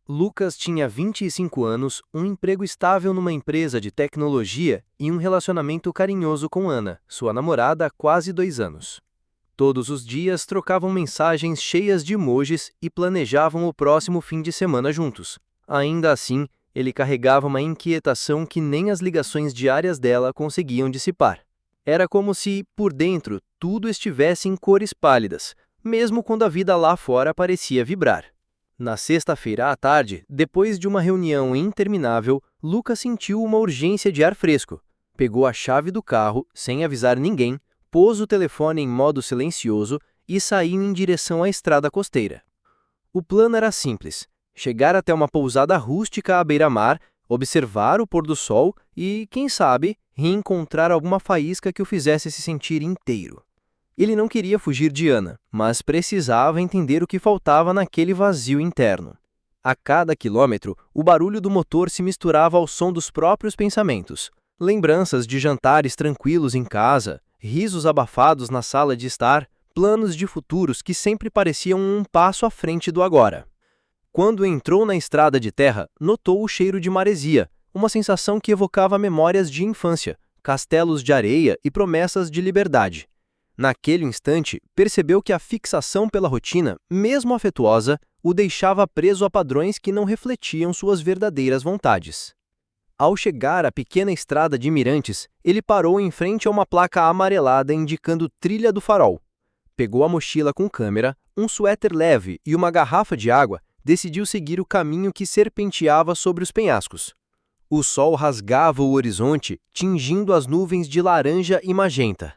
Lucas tinha 25 anos, um emprego estável numa empresa de tecnologia e um relacionamento carinhoso com Ana, sua namorada há quase 2 anos. Todos os dias trocavam mensagens cheias de emojis e planejavam o próximo fim de semana juntos. Ainda assim, ele carregava uma inquietação que nem as ligações diárias dela conseguiam dissipar. Era como se, por dentro, tudo estivesse em cores pálidas, mesmo quando a vida lá fora parecia vibrar. Na sexta-feira à tarde, depois de uma reunião interminável, Lucas sentiu uma urgência de ar fresco. Pegou a chave do carro, sem avisar ninguém, pôs o telefone em modo silencioso e saiu em direção à estrada costeira. O plano era simples: chegar até uma pousada rústica à beira-mar, observar o pôr do sol e, quem sabe, reencontrar alguma faísca que o fizesse se sentir inteiro. Ele não queria fugir de Ana, mas precisava entender o que faltava naquele vazio interno. A cada quilômetro, o barulho do motor se misturava ao som dos próprios pensamentos. Lembranças de jantares tranquilos em casa, risos abafados na sala de estar, planos de futuros que sempre pareciam um passo à frente do agora. Quando entrou na estrada de terra, notou o cheiro de maresia, uma sensação que evocava memórias de infância, castelos de areia e promessas de liberdade. Naquele instante, percebeu que a fixação pela rotina, mesmo afetuosa, o deixava preso a padrões que não refletiam suas verdadeiras vontades. Ao chegar à pequena estrada de Mirantes, ele parou em frente a uma placa amarelada indicando Trilha do Farol. Pegou a mochila com câmera, um suéter leve e uma garrafa de água, decidiu seguir o caminho que serpenteava sobre os penhascos. O sol rasgava o horizonte, tingindo as nuvens de laranja e magenta.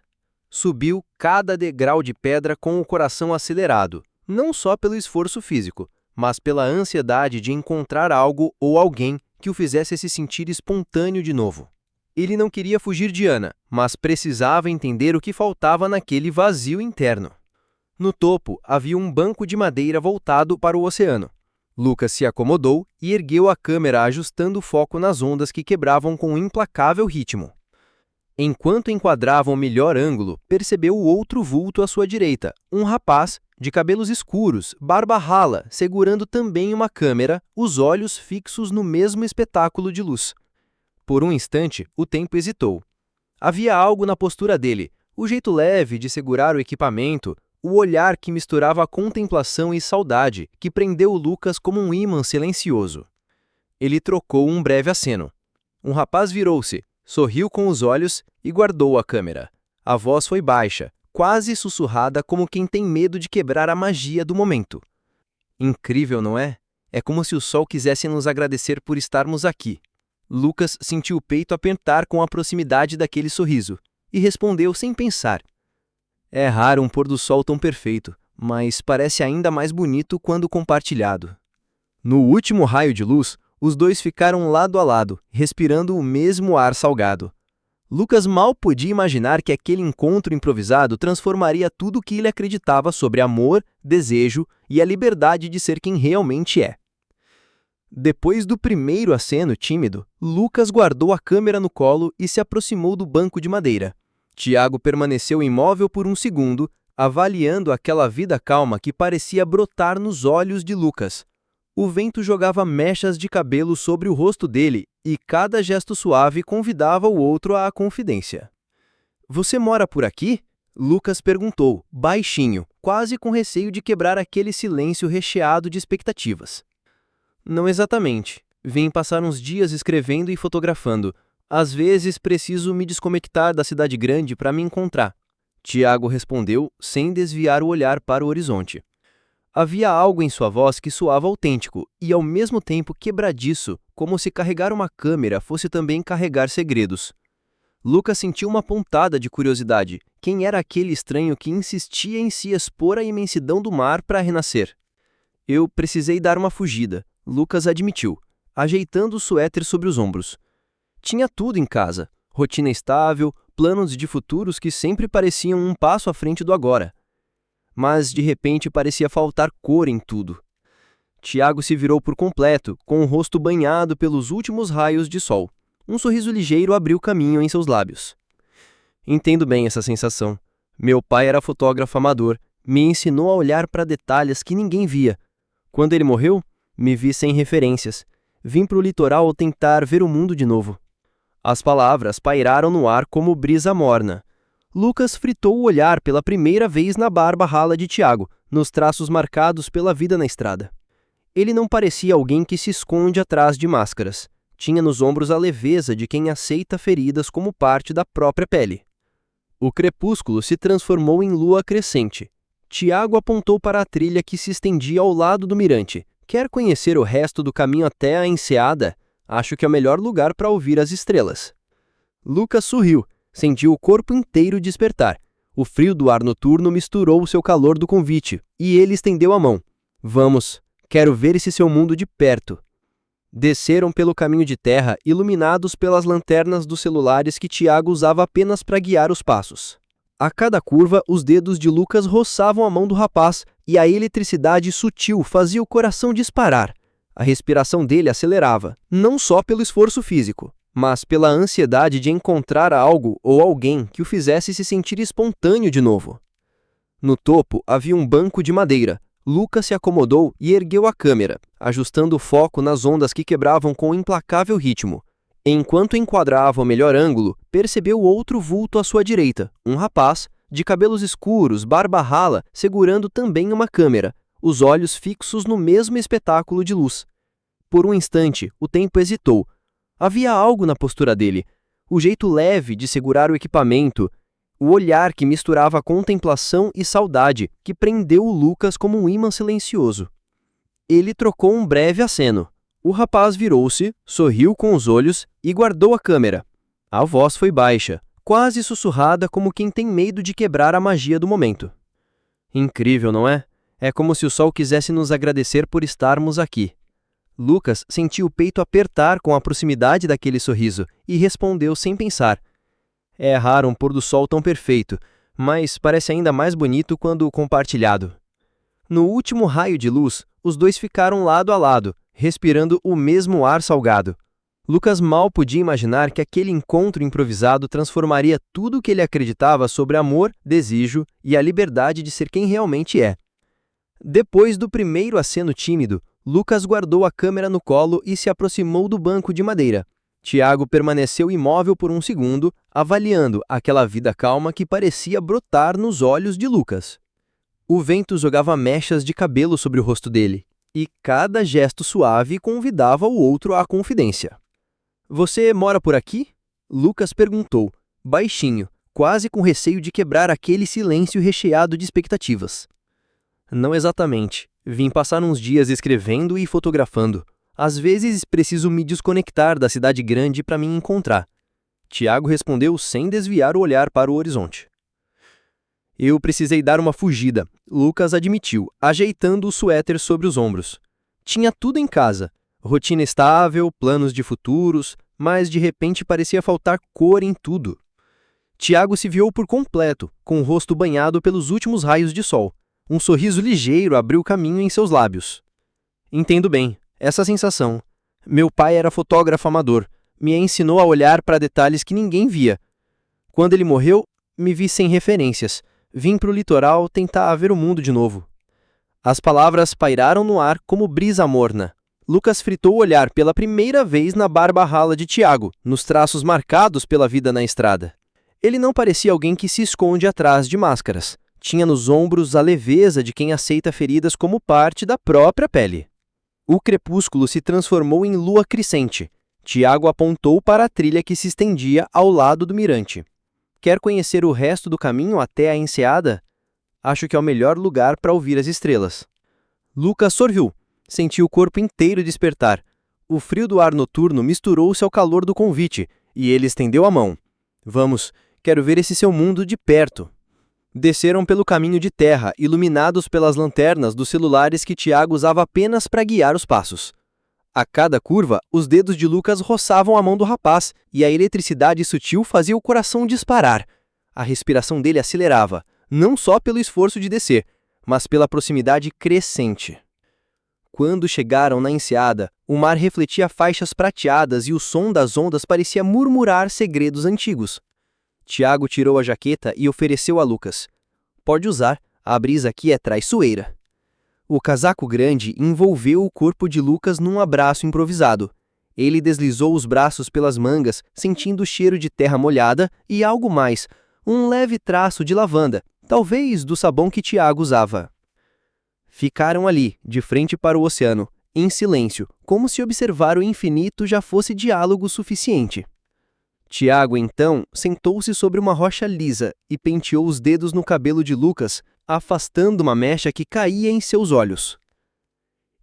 Subiu cada degrau de pedra com o coração acelerado, não só pelo esforço físico, mas pela ansiedade de encontrar algo ou alguém que o fizesse se sentir espontâneo de novo. Ele não queria fugir de Ana, mas precisava entender o que faltava naquele vazio interno. No topo havia um banco de madeira voltado para o oceano. Lucas se acomodou e ergueu a câmera ajustando o foco nas ondas que quebravam com um implacável ritmo. Enquanto enquadrava o melhor ângulo, percebeu o outro vulto à sua direita, um rapaz, de cabelos escuros, barba rala, segurando também uma câmera, os olhos fixos no mesmo espetáculo de luz. Por um instante, o tempo hesitou. Havia algo na postura dele, o jeito leve de segurar o equipamento, o olhar que misturava a contemplação e saudade, que prendeu Lucas como um ímã silencioso. Ele trocou um breve aceno. Um rapaz virou-se, sorriu com os olhos e guardou a câmera. A voz foi baixa, quase sussurrada, como quem tem medo de quebrar a magia do momento. Incrível, não é? É como se o sol quisesse nos agradecer por estarmos aqui. Lucas sentiu o peito apertar com a proximidade daquele sorriso e respondeu sem pensar. É raro um pôr do sol tão perfeito, mas parece ainda mais bonito quando compartilhado. No último raio de luz, os dois ficaram lado a lado, respirando o mesmo ar salgado. Lucas mal podia imaginar que aquele encontro improvisado transformaria tudo o que ele acreditava sobre amor, desejo e a liberdade de ser quem realmente é. Depois do primeiro aceno tímido, Lucas guardou a câmera no colo e se aproximou do banco de madeira. Tiago permaneceu imóvel por um segundo, avaliando aquela vida calma que parecia brotar nos olhos de Lucas. O vento jogava mechas de cabelo sobre o rosto dele e cada gesto suave convidava o outro à confidência. Você mora por aqui? Lucas perguntou, baixinho, quase com receio de quebrar aquele silêncio recheado de expectativas. Não exatamente. Vim passar uns dias escrevendo e fotografando. Às vezes preciso me desconectar da cidade grande para me encontrar. Tiago respondeu, sem desviar o olhar para o horizonte. Havia algo em sua voz que soava autêntico e ao mesmo tempo quebradiço, como se carregar uma câmera fosse também carregar segredos. Lucas sentiu uma pontada de curiosidade. Quem era aquele estranho que insistia em se expor à imensidão do mar para renascer? Eu precisei dar uma fugida, Lucas admitiu, ajeitando o suéter sobre os ombros. Tinha tudo em casa, rotina estável, planos de futuros que sempre pareciam um passo à frente do agora. Mas, de repente, parecia faltar cor em tudo. Tiago se virou por completo, com o rosto banhado pelos últimos raios de sol. Um sorriso ligeiro abriu caminho em seus lábios. Entendo bem essa sensação. Meu pai era fotógrafo amador, me ensinou a olhar para detalhes que ninguém via. Quando ele morreu, Me vi sem referências. Vim pro litoral tentar ver o mundo de novo. As palavras pairaram no ar como brisa morna. Lucas fritou o olhar pela primeira vez na barba rala de Tiago, nos traços marcados pela vida na estrada. Ele não parecia alguém que se esconde atrás de máscaras. Tinha nos ombros a leveza de quem aceita feridas como parte da própria pele. O crepúsculo se transformou em lua crescente. Tiago apontou para a trilha que se estendia ao lado do mirante. Quer conhecer o resto do caminho até a enseada? Acho que é o melhor lugar para ouvir as estrelas. Lucas sorriu, sentiu o corpo inteiro despertar. O frio do ar noturno misturou o seu calor do convite, e ele estendeu a mão. Vamos, quero ver esse seu mundo de perto. Desceram pelo caminho de terra, iluminados pelas lanternas dos celulares que Tiago usava apenas para guiar os passos. A cada curva, os dedos de Lucas roçavam a mão do rapaz e a eletricidade sutil fazia o coração disparar. A respiração dele acelerava, não só pelo esforço físico, mas pela ansiedade de encontrar algo ou alguém que o fizesse se sentir espontâneo de novo. No topo havia um banco de madeira. Lucas se acomodou e ergueu a câmera, ajustando o foco nas ondas que quebravam com implacável ritmo. Enquanto enquadrava o melhor ângulo, percebeu outro vulto à sua direita, um rapaz, de cabelos escuros, barba rala, segurando também uma câmera, os olhos fixos no mesmo espetáculo de luz. Por um instante, o tempo hesitou. Havia algo na postura dele, o jeito leve de segurar o equipamento, o olhar que misturava contemplação e saudade, que prendeu o Lucas como um ímã silencioso. Ele trocou um breve aceno. O rapaz virou-se, sorriu com os olhos e guardou a câmera. A voz foi baixa, quase sussurrada como quem tem medo de quebrar a magia do momento. Incrível, não é? É como se o sol quisesse nos agradecer por estarmos aqui. Lucas sentiu o peito apertar com a proximidade daquele sorriso e respondeu sem pensar. É raro um pôr do sol tão perfeito, mas parece ainda mais bonito quando compartilhado. No último raio de luz, os dois ficaram lado a lado, respirando o mesmo ar salgado. Lucas mal podia imaginar que aquele encontro improvisado transformaria tudo o que ele acreditava sobre amor, desejo e a liberdade de ser quem realmente é. Depois do primeiro aceno tímido, Lucas guardou a câmera no colo e se aproximou do banco de madeira. Tiago permaneceu imóvel por um segundo, avaliando aquela vida calma que parecia brotar nos olhos de Lucas. O vento jogava mechas de cabelo sobre o rosto dele, e cada gesto suave convidava o outro à confidência. Você mora por aqui? Lucas perguntou, baixinho, quase com receio de quebrar aquele silêncio recheado de expectativas. Não exatamente. Vim passar uns dias escrevendo e fotografando. Às vezes preciso me desconectar da cidade grande para me encontrar. Tiago respondeu sem desviar o olhar para o horizonte. Eu precisei dar uma fugida, Lucas admitiu, ajeitando o suéter sobre os ombros. Tinha tudo em casa. Rotina estável, planos de futuros, mas de repente parecia faltar cor em tudo. Tiago se viu por completo, com o rosto banhado pelos últimos raios de sol. Um sorriso ligeiro abriu caminho em seus lábios. Entendo bem, essa sensação. Meu pai era fotógrafo amador. Me ensinou a olhar para detalhes que ninguém via. Quando ele morreu, me vi sem referências. Vim pro litoral tentar ver o mundo de novo. As palavras pairaram no ar como brisa morna. Lucas fritou o olhar pela primeira vez na barba rala de Tiago, nos traços marcados pela vida na estrada. Ele não parecia alguém que se esconde atrás de máscaras. Tinha nos ombros a leveza de quem aceita feridas como parte da própria pele. O crepúsculo se transformou em lua crescente. Tiago apontou para a trilha que se estendia ao lado do mirante. Quer conhecer o resto do caminho até a enseada? Acho que é o melhor lugar para ouvir as estrelas. Lucas sorriu. Sentiu o corpo inteiro despertar. O frio do ar noturno misturou-se ao calor do convite, e ele estendeu a mão. Vamos, quero ver esse seu mundo de perto. Desceram pelo caminho de terra, iluminados pelas lanternas dos celulares que Tiago usava apenas para guiar os passos. A cada curva, os dedos de Lucas roçavam a mão do rapaz, e a eletricidade sutil fazia o coração disparar. A respiração dele acelerava, não só pelo esforço de descer, mas pela proximidade crescente. Quando chegaram na enseada, o mar refletia faixas prateadas e o som das ondas parecia murmurar segredos antigos. Tiago tirou a jaqueta e ofereceu a Lucas. Pode usar, a brisa aqui é traiçoeira. O casaco grande envolveu o corpo de Lucas num abraço improvisado. Ele deslizou os braços pelas mangas, sentindo o cheiro de terra molhada e algo mais, um leve traço de lavanda, talvez do sabão que Tiago usava. Ficaram ali, de frente para o oceano, em silêncio, como se observar o infinito já fosse diálogo suficiente. Tiago, então, sentou-se sobre uma rocha lisa e penteou os dedos no cabelo de Lucas, afastando uma mecha que caía em seus olhos.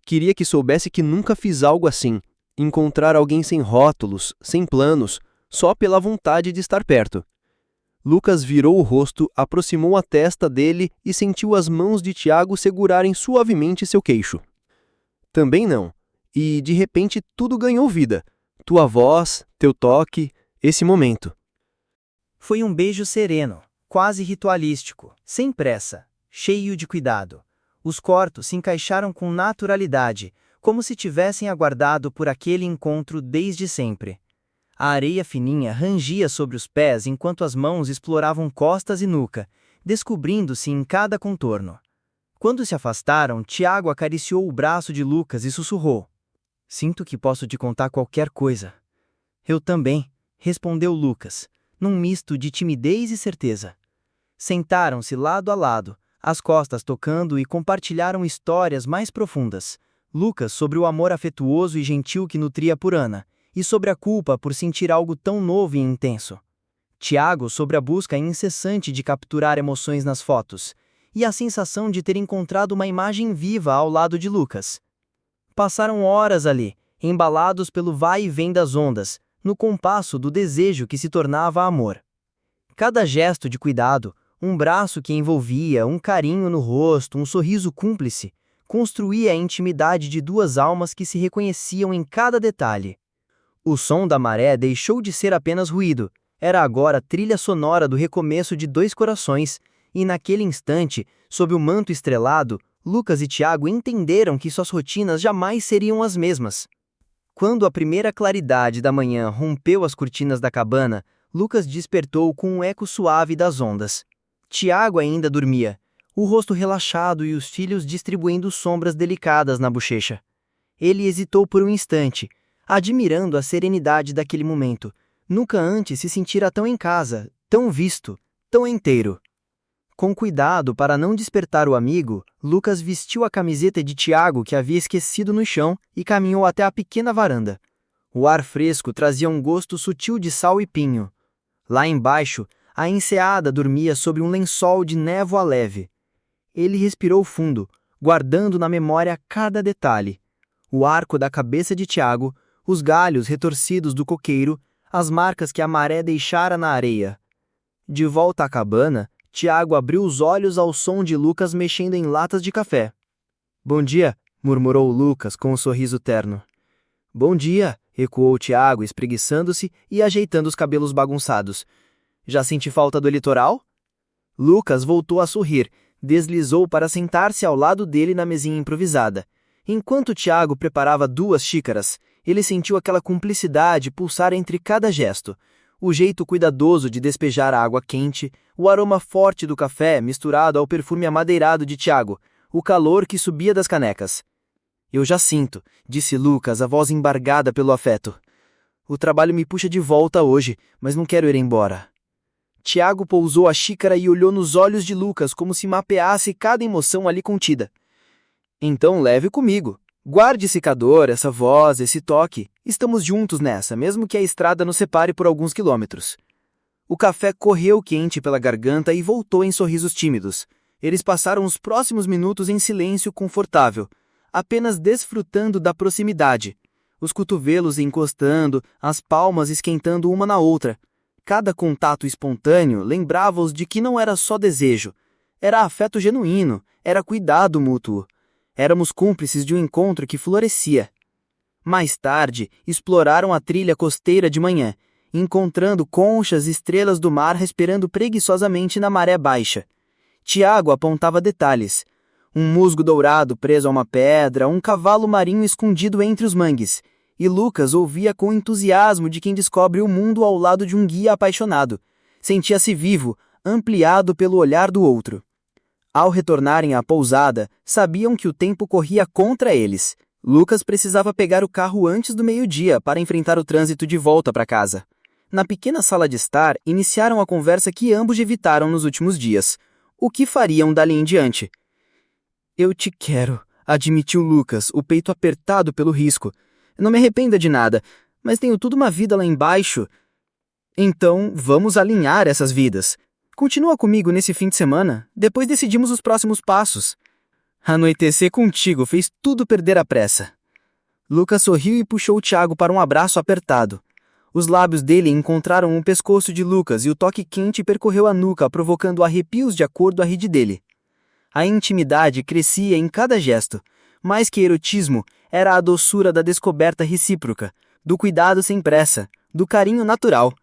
Queria que soubesse que nunca fiz algo assim, encontrar alguém sem rótulos, sem planos, só pela vontade de estar perto. Lucas virou o rosto, aproximou a testa dele e sentiu as mãos de Tiago segurarem suavemente seu queixo. Também não. E, de repente, tudo ganhou vida. Tua voz, teu toque, esse momento. Foi um beijo sereno, quase ritualístico, sem pressa, cheio de cuidado. Os cortes se encaixaram com naturalidade, como se tivessem aguardado por aquele encontro desde sempre. A areia fininha rangia sobre os pés enquanto as mãos exploravam costas e nuca, descobrindo-se em cada contorno. Quando se afastaram, Tiago acariciou o braço de Lucas e sussurrou: "Sinto que posso te contar qualquer coisa." "Eu também", respondeu Lucas, num misto de timidez e certeza. Sentaram-se lado a lado, as costas tocando e compartilharam histórias mais profundas. Lucas sobre o amor afetuoso e gentil que nutria por Ana, e sobre a culpa por sentir algo tão novo e intenso. Tiago sobre a busca incessante de capturar emoções nas fotos, e a sensação de ter encontrado uma imagem viva ao lado de Lucas. Passaram horas ali, embalados pelo vai e vem das ondas, no compasso do desejo que se tornava amor. Cada gesto de cuidado, um braço que envolvia, um carinho no rosto, um sorriso cúmplice, construía a intimidade de duas almas que se reconheciam em cada detalhe. O som da maré deixou de ser apenas ruído, era agora a trilha sonora do recomeço de dois corações, e naquele instante, sob o manto estrelado, Lucas e Tiago entenderam que suas rotinas jamais seriam as mesmas. Quando a primeira claridade da manhã rompeu as cortinas da cabana, Lucas despertou com um eco suave das ondas. Tiago ainda dormia, o rosto relaxado e os cílios distribuindo sombras delicadas na bochecha. Ele hesitou por um instante, admirando a serenidade daquele momento. Nunca antes se sentira tão em casa, tão visto, tão inteiro. Com cuidado para não despertar o amigo, Lucas vestiu a camiseta de Tiago que havia esquecido no chão e caminhou até a pequena varanda. O ar fresco trazia um gosto sutil de sal e pinho. Lá embaixo, a enseada dormia sobre um lençol de névoa leve. Ele respirou fundo, guardando na memória cada detalhe. O arco da cabeça de Tiago, os galhos retorcidos do coqueiro, as marcas que a maré deixara na areia. De volta à cabana, Tiago abriu os olhos ao som de Lucas mexendo em latas de café. "Bom dia", murmurou Lucas com um sorriso terno. "Bom dia", ecoou Tiago, espreguiçando-se e ajeitando os cabelos bagunçados. "Já senti falta do litoral?" Lucas voltou a sorrir, deslizou para sentar-se ao lado dele na mesinha improvisada. Enquanto Tiago preparava 2 xícaras, ele sentiu aquela cumplicidade pulsar entre cada gesto. O jeito cuidadoso de despejar a água quente, o aroma forte do café misturado ao perfume amadeirado de Tiago, o calor que subia das canecas. "Eu já sinto", disse Lucas, a voz embargada pelo afeto. "O trabalho me puxa de volta hoje, mas não quero ir embora." Tiago pousou a xícara e olhou nos olhos de Lucas como se mapeasse cada emoção ali contida. "Então leve comigo. Guarde esse calor, essa voz, esse toque. Estamos juntos nessa, mesmo que a estrada nos separe por alguns quilômetros." O café correu quente pela garganta e voltou em sorrisos tímidos. Eles passaram os próximos minutos em silêncio confortável, apenas desfrutando da proximidade. Os cotovelos encostando, as palmas esquentando uma na outra. Cada contato espontâneo lembrava-os de que não era só desejo. Era afeto genuíno, era cuidado mútuo. Éramos cúmplices de um encontro que florescia. Mais tarde, exploraram a trilha costeira de manhã, encontrando conchas e estrelas do mar respirando preguiçosamente na maré baixa. Tiago apontava detalhes. Um musgo dourado preso a uma pedra, um cavalo marinho escondido entre os mangues. E Lucas ouvia com entusiasmo de quem descobre o mundo ao lado de um guia apaixonado. Sentia-se vivo, ampliado pelo olhar do outro. Ao retornarem à pousada, sabiam que o tempo corria contra eles. Lucas precisava pegar o carro antes do meio-dia para enfrentar o trânsito de volta para casa. Na pequena sala de estar, iniciaram a conversa que ambos evitaram nos últimos dias. O que fariam dali em diante? Eu te quero, admitiu Lucas, o peito apertado pelo risco. Não me arrependa de nada, mas tenho toda uma vida lá embaixo. Então, vamos alinhar essas vidas. Continua comigo nesse fim de semana, depois decidimos os próximos passos. Anoitecer contigo fez tudo perder a pressa. Lucas sorriu e puxou Tiago para um abraço apertado. Os lábios dele encontraram o pescoço de Lucas e o toque quente percorreu a nuca, provocando arrepios de acordo à rede dele. A intimidade crescia em cada gesto. Mais que erotismo, era a doçura da descoberta recíproca, do cuidado sem pressa, do carinho natural.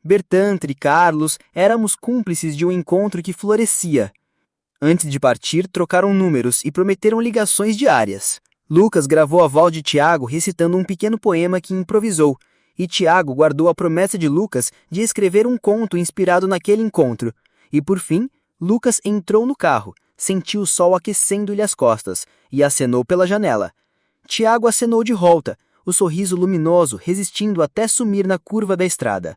Bertantre e Carlos éramos cúmplices de um encontro que florescia. Antes de partir, trocaram números e prometeram ligações diárias. Lucas gravou a voz de Tiago recitando um pequeno poema que improvisou, e Tiago guardou a promessa de Lucas de escrever um conto inspirado naquele encontro. E por fim, Lucas entrou no carro, sentiu o sol aquecendo-lhe as costas, e acenou pela janela. Tiago acenou de volta, o sorriso luminoso resistindo até sumir na curva da estrada.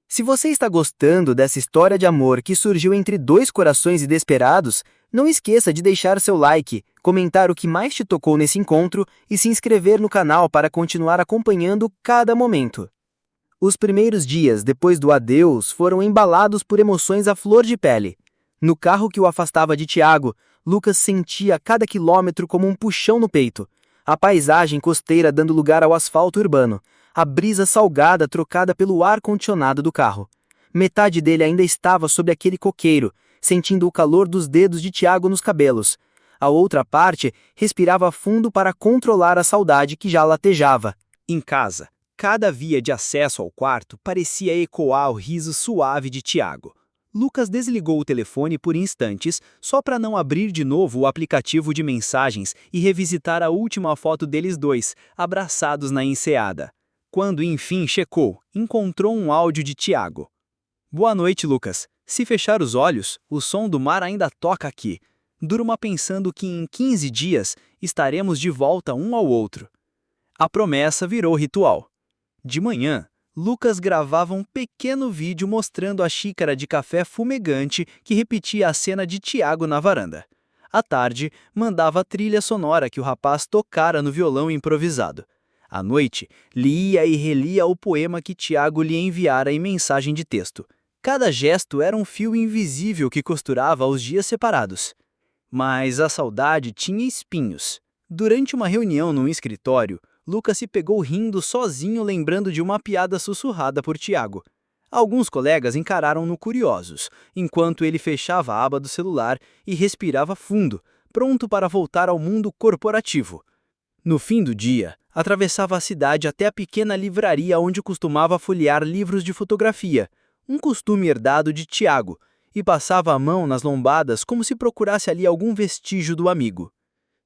Se você está gostando dessa história de amor que surgiu entre dois corações desesperados, não esqueça de deixar seu like, comentar o que mais te tocou nesse encontro e se inscrever no canal para continuar acompanhando cada momento. Os primeiros dias depois do adeus foram embalados por emoções à flor de pele. No carro que o afastava de Tiago, Lucas sentia cada quilômetro como um puxão no peito. A paisagem costeira dando lugar ao asfalto urbano, a brisa salgada trocada pelo ar-condicionado do carro. Metade dele ainda estava sob aquele coqueiro, sentindo o calor dos dedos de Tiago nos cabelos. A outra parte respirava fundo para controlar a saudade que já latejava. Em casa, cada via de acesso ao quarto parecia ecoar o riso suave de Tiago. Lucas desligou o telefone por instantes, só para não abrir de novo o aplicativo de mensagens e revisitar a última foto deles dois, abraçados na enseada. Quando enfim checou, encontrou um áudio de Tiago. Boa noite, Lucas. Se fechar os olhos, o som do mar ainda toca aqui. Durma pensando que em 15 dias estaremos de volta um ao outro. A promessa virou ritual. De manhã, Lucas gravava um pequeno vídeo mostrando a xícara de café fumegante que repetia a cena de Tiago na varanda. À tarde, mandava a trilha sonora que o rapaz tocara no violão improvisado. À noite, lia e relia o poema que Tiago lhe enviara em mensagem de texto. Cada gesto era um fio invisível que costurava os dias separados. Mas a saudade tinha espinhos. Durante uma reunião no escritório, Lucas se pegou rindo sozinho lembrando de uma piada sussurrada por Tiago. Alguns colegas encararam-no curiosos, enquanto ele fechava a aba do celular e respirava fundo, pronto para voltar ao mundo corporativo. No fim do dia, atravessava a cidade até a pequena livraria onde costumava folhear livros de fotografia, um costume herdado de Tiago, e passava a mão nas lombadas como se procurasse ali algum vestígio do amigo.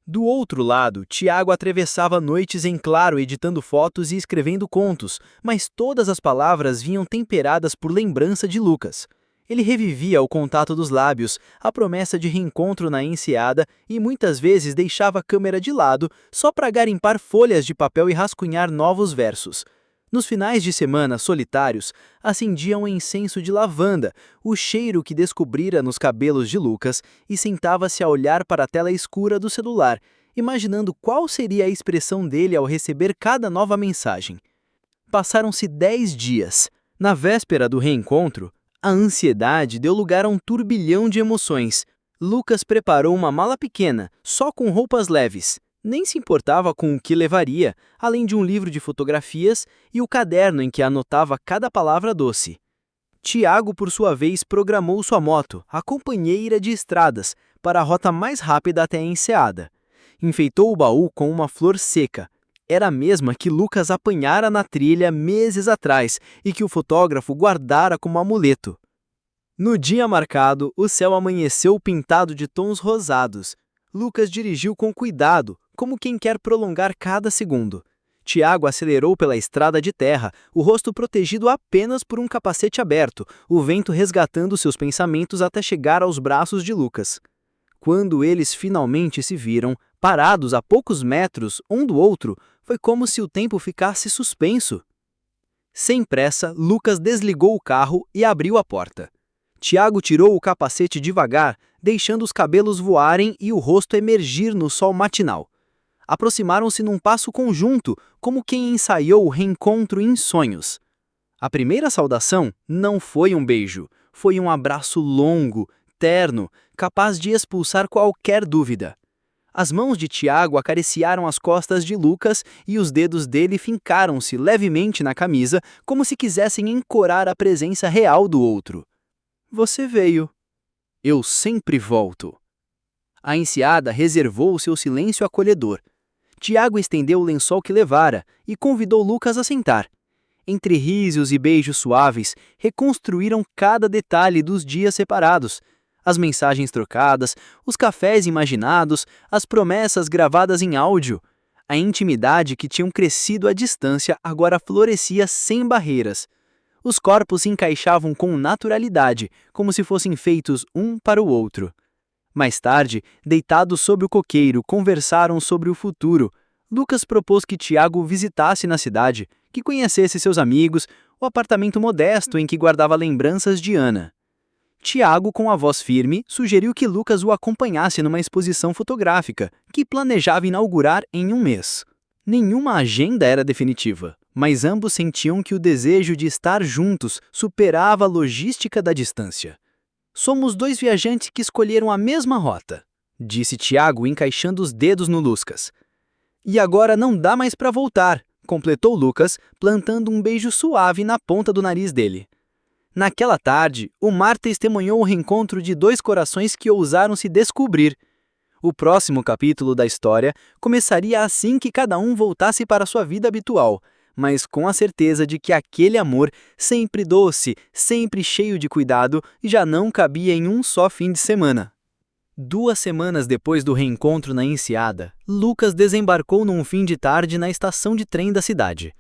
Do outro lado, Tiago atravessava noites em claro editando fotos e escrevendo contos, mas todas as palavras vinham temperadas por lembrança de Lucas. Ele revivia o contato dos lábios, a promessa de reencontro na enseada e muitas vezes deixava a câmera de lado só para garimpar folhas de papel e rascunhar novos versos. Nos finais de semana solitários, acendia um incenso de lavanda, o cheiro que descobrira nos cabelos de Lucas, e sentava-se a olhar para a tela escura do celular, imaginando qual seria a expressão dele ao receber cada nova mensagem. Passaram-se 10 dias. Na véspera do reencontro, a ansiedade deu lugar a um turbilhão de emoções. Lucas preparou uma mala pequena, só com roupas leves. Nem se importava com o que levaria, além de um livro de fotografias e o caderno em que anotava cada palavra doce. Tiago, por sua vez, programou sua moto, a companheira de estradas, para a rota mais rápida até a enseada. Enfeitou o baú com uma flor seca. Era a mesma que Lucas apanhara na trilha meses atrás e que o fotógrafo guardara como amuleto. No dia marcado, o céu amanheceu pintado de tons rosados. Lucas dirigiu com cuidado, como quem quer prolongar cada segundo. Tiago acelerou pela estrada de terra, o rosto protegido apenas por um capacete aberto, o vento resgatando seus pensamentos até chegar aos braços de Lucas. Quando eles finalmente se viram, parados a poucos metros um do outro, foi como se o tempo ficasse suspenso. Sem pressa, Lucas desligou o carro e abriu a porta. Tiago tirou o capacete devagar, deixando os cabelos voarem e o rosto emergir no sol matinal. Aproximaram-se num passo conjunto, como quem ensaiou o reencontro em sonhos. A primeira saudação não foi um beijo, foi um abraço longo, terno, capaz de expulsar qualquer dúvida. As mãos de Tiago acariciaram as costas de Lucas e os dedos dele fincaram-se levemente na camisa, como se quisessem encorar a presença real do outro. Você veio. Eu sempre volto. A enseada reservou o seu silêncio acolhedor. Tiago estendeu o lençol que levara e convidou Lucas a sentar. Entre risos e beijos suaves, reconstruíram cada detalhe dos dias separados. As mensagens trocadas, os cafés imaginados, as promessas gravadas em áudio. A intimidade que tinham crescido à distância agora florescia sem barreiras. Os corpos se encaixavam com naturalidade, como se fossem feitos um para o outro. Mais tarde, deitados sob o coqueiro, conversaram sobre o futuro. Lucas propôs que Tiago visitasse na cidade, que conhecesse seus amigos, o apartamento modesto em que guardava lembranças de Ana. Tiago, com a voz firme, sugeriu que Lucas o acompanhasse numa exposição fotográfica, que planejava inaugurar em um mês. Nenhuma agenda era definitiva, mas ambos sentiam que o desejo de estar juntos superava a logística da distância. Somos dois viajantes que escolheram a mesma rota, disse Tiago, encaixando os dedos no Lucas. E agora não dá mais para voltar, completou Lucas, plantando um beijo suave na ponta do nariz dele. Naquela tarde, o mar testemunhou o reencontro de dois corações que ousaram se descobrir. O próximo capítulo da história começaria assim que cada um voltasse para sua vida habitual, mas com a certeza de que aquele amor, sempre doce, sempre cheio de cuidado, já não cabia em um só fim de semana. 2 semanas depois do reencontro na enseada, Lucas desembarcou num fim de tarde na estação de trem da cidade.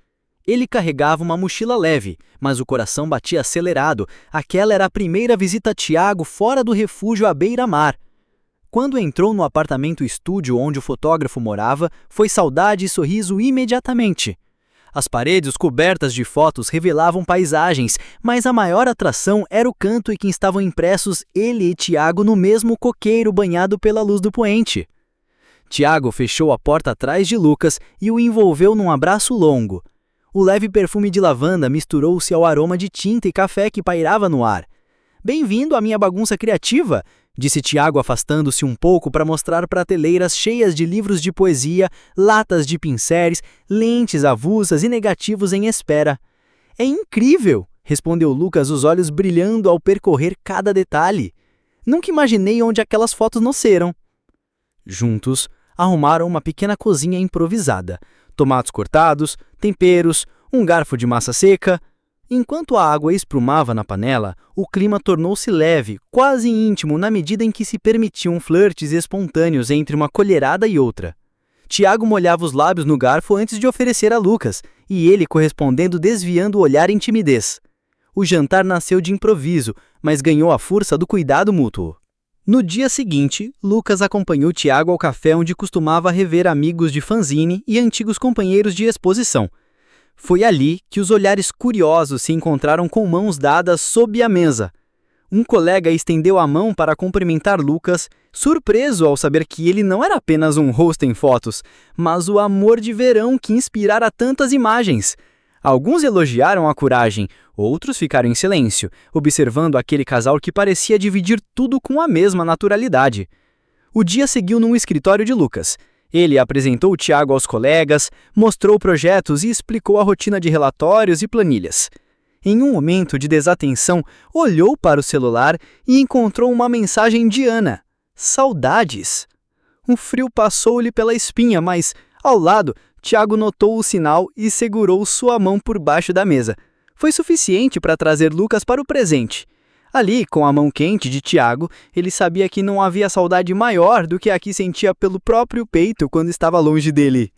Ele carregava uma mochila leve, mas o coração batia acelerado. Aquela era a primeira visita a Tiago fora do refúgio à beira-mar. Quando entrou no apartamento-estúdio onde o fotógrafo morava, foi saudade e sorriso imediatamente. As paredes cobertas de fotos revelavam paisagens, mas a maior atração era o canto em que estavam impressos ele e Tiago no mesmo coqueiro banhado pela luz do poente. Tiago fechou a porta atrás de Lucas e o envolveu num abraço longo. O leve perfume de lavanda misturou-se ao aroma de tinta e café que pairava no ar. Bem-vindo à minha bagunça criativa, disse Tiago afastando-se um pouco para mostrar prateleiras cheias de livros de poesia, latas de pincéis, lentes avulsas e negativos em espera. É incrível, respondeu Lucas, os olhos brilhando ao percorrer cada detalhe. Nunca imaginei onde aquelas fotos nasceram. Juntos, arrumaram uma pequena cozinha improvisada. Tomates cortados, temperos, um garfo de massa seca. Enquanto a água esprumava na panela, o clima tornou-se leve, quase íntimo na medida em que se permitiam flertes espontâneos entre uma colherada e outra. Tiago molhava os lábios no garfo antes de oferecer a Lucas, e ele correspondendo desviando o olhar em timidez. O jantar nasceu de improviso, mas ganhou a força do cuidado mútuo. No dia seguinte, Lucas acompanhou Tiago ao café onde costumava rever amigos de fanzine e antigos companheiros de exposição. Foi ali que os olhares curiosos se encontraram com mãos dadas sob a mesa. Um colega estendeu a mão para cumprimentar Lucas, surpreso ao saber que ele não era apenas um rosto em fotos, mas o amor de verão que inspirara tantas imagens. Alguns elogiaram a coragem, outros ficaram em silêncio, observando aquele casal que parecia dividir tudo com a mesma naturalidade. O dia seguiu no escritório de Lucas. Ele apresentou Tiago aos colegas, mostrou projetos e explicou a rotina de relatórios e planilhas. Em um momento de desatenção, olhou para o celular e encontrou uma mensagem de Ana. Saudades! Um frio passou-lhe pela espinha, mas, ao lado, Tiago notou o sinal e segurou sua mão por baixo da mesa. Foi suficiente para trazer Lucas para o presente. Ali, com a mão quente de Tiago, ele sabia que não havia saudade maior do que a que sentia pelo próprio peito quando estava longe dele.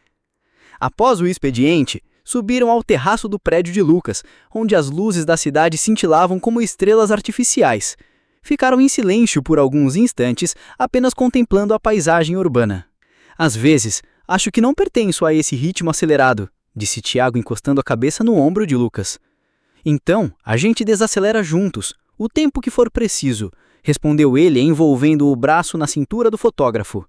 Após o expediente, subiram ao terraço do prédio de Lucas, onde as luzes da cidade cintilavam como estrelas artificiais. Ficaram em silêncio por alguns instantes, apenas contemplando a paisagem urbana. Às vezes, acho que não pertenço a esse ritmo acelerado, disse Tiago encostando a cabeça no ombro de Lucas. Então, a gente desacelera juntos, o tempo que for preciso, respondeu ele envolvendo o braço na cintura do fotógrafo.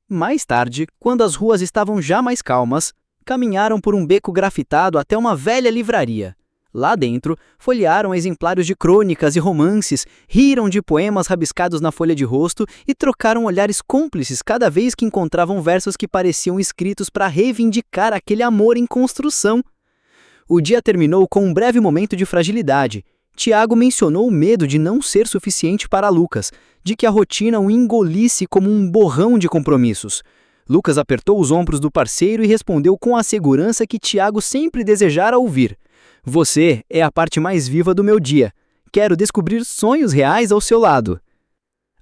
Mais tarde, quando as ruas estavam já mais calmas, caminharam por um beco grafitado até uma velha livraria. Lá dentro, folhearam exemplares de crônicas e romances, riram de poemas rabiscados na folha de rosto e trocaram olhares cúmplices cada vez que encontravam versos que pareciam escritos para reivindicar aquele amor em construção. O dia terminou com um breve momento de fragilidade. Tiago mencionou o medo de não ser suficiente para Lucas, de que a rotina o engolisse como um borrão de compromissos. Lucas apertou os ombros do parceiro e respondeu com a segurança que Tiago sempre desejara ouvir. Você é a parte mais viva do meu dia. Quero descobrir sonhos reais ao seu lado.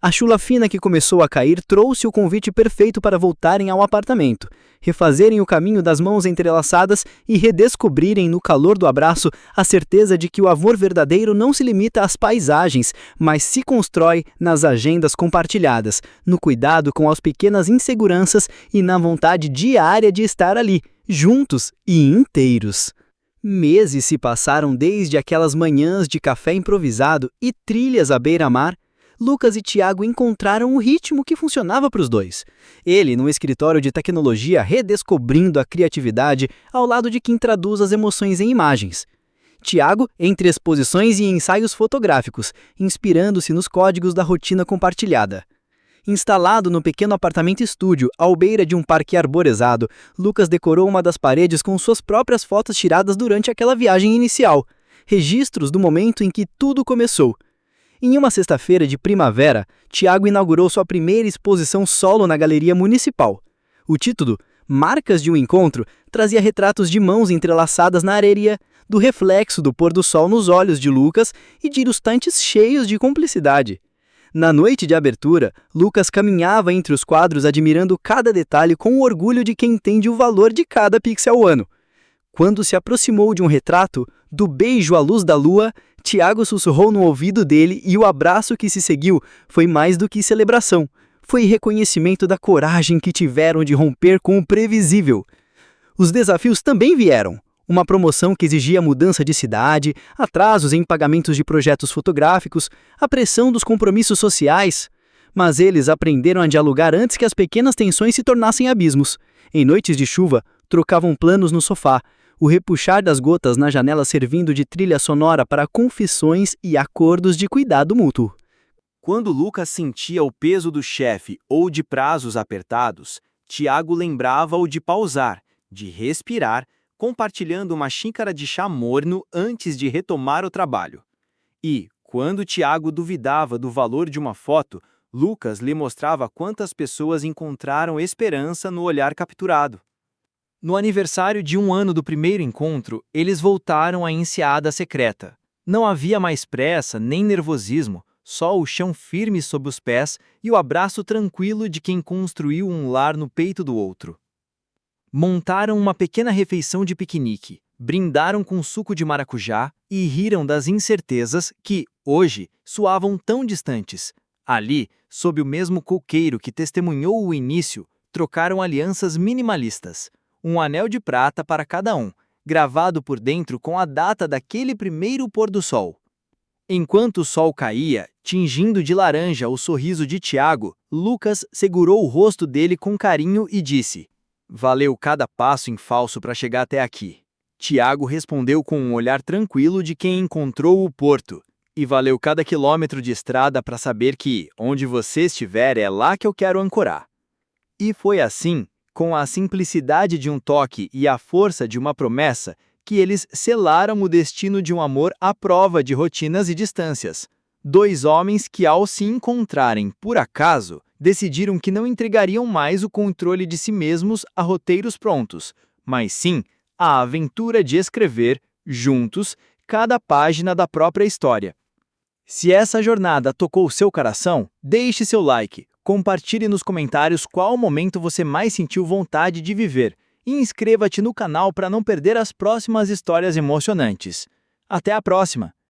A chuva fina que começou a cair trouxe o convite perfeito para voltarem ao apartamento, refazerem o caminho das mãos entrelaçadas e redescobrirem no calor do abraço a certeza de que o amor verdadeiro não se limita às paisagens, mas se constrói nas agendas compartilhadas, no cuidado com as pequenas inseguranças e na vontade diária de estar ali, juntos e inteiros. Meses se passaram desde aquelas manhãs de café improvisado e trilhas à beira-mar. Lucas e Tiago encontraram o ritmo que funcionava para os dois. Ele, no escritório de tecnologia, redescobrindo a criatividade ao lado de quem traduz as emoções em imagens. Tiago, entre exposições e ensaios fotográficos, inspirando-se nos códigos da rotina compartilhada. Instalado no pequeno apartamento-estúdio, à beira de um parque arborizado, Lucas decorou uma das paredes com suas próprias fotos tiradas durante aquela viagem inicial, registros do momento em que tudo começou. Em uma sexta-feira de primavera, Tiago inaugurou sua primeira exposição solo na Galeria Municipal. O título, Marcas de um Encontro, trazia retratos de mãos entrelaçadas na areia, do reflexo do pôr do sol nos olhos de Lucas e de ilustantes cheios de cumplicidade. Na noite de abertura, Lucas caminhava entre os quadros admirando cada detalhe com o orgulho de quem entende o valor de cada pixel ano. Quando se aproximou de um retrato, do beijo à luz da lua, Tiago sussurrou no ouvido dele e o abraço que se seguiu foi mais do que celebração. Foi reconhecimento da coragem que tiveram de romper com o previsível. Os desafios também vieram. Uma promoção que exigia mudança de cidade, atrasos em pagamentos de projetos fotográficos, a pressão dos compromissos sociais. Mas eles aprenderam a dialogar antes que as pequenas tensões se tornassem abismos. Em noites de chuva, trocavam planos no sofá, o repuxar das gotas na janela servindo de trilha sonora para confissões e acordos de cuidado mútuo. Quando Lucas sentia o peso do chefe ou de prazos apertados, Tiago lembrava-o de pausar, de respirar, compartilhando uma xícara de chá morno antes de retomar o trabalho. E, quando Tiago duvidava do valor de uma foto, Lucas lhe mostrava quantas pessoas encontraram esperança no olhar capturado. No aniversário de 1 ano do primeiro encontro, eles voltaram à enseada secreta. Não havia mais pressa nem nervosismo, só o chão firme sob os pés e o abraço tranquilo de quem construiu um lar no peito do outro. Montaram uma pequena refeição de piquenique, brindaram com suco de maracujá e riram das incertezas que, hoje, soavam tão distantes. Ali, sob o mesmo coqueiro que testemunhou o início, trocaram alianças minimalistas. Um anel de prata para cada um, gravado por dentro com a data daquele primeiro pôr do sol. Enquanto o sol caía, tingindo de laranja o sorriso de Tiago, Lucas segurou o rosto dele com carinho e disse: "Valeu cada passo em falso para chegar até aqui." Tiago respondeu com um olhar tranquilo de quem encontrou o porto. "E valeu cada quilômetro de estrada para saber que, onde você estiver, é lá que eu quero ancorar." E foi assim, com a simplicidade de um toque e a força de uma promessa, que eles selaram o destino de um amor à prova de rotinas e distâncias. Dois homens que, ao se encontrarem por acaso, decidiram que não entregariam mais o controle de si mesmos a roteiros prontos, mas sim a aventura de escrever, juntos, cada página da própria história. Se essa jornada tocou seu coração, deixe seu like. Compartilhe nos comentários qual momento você mais sentiu vontade de viver e inscreva-te no canal para não perder as próximas histórias emocionantes. Até a próxima!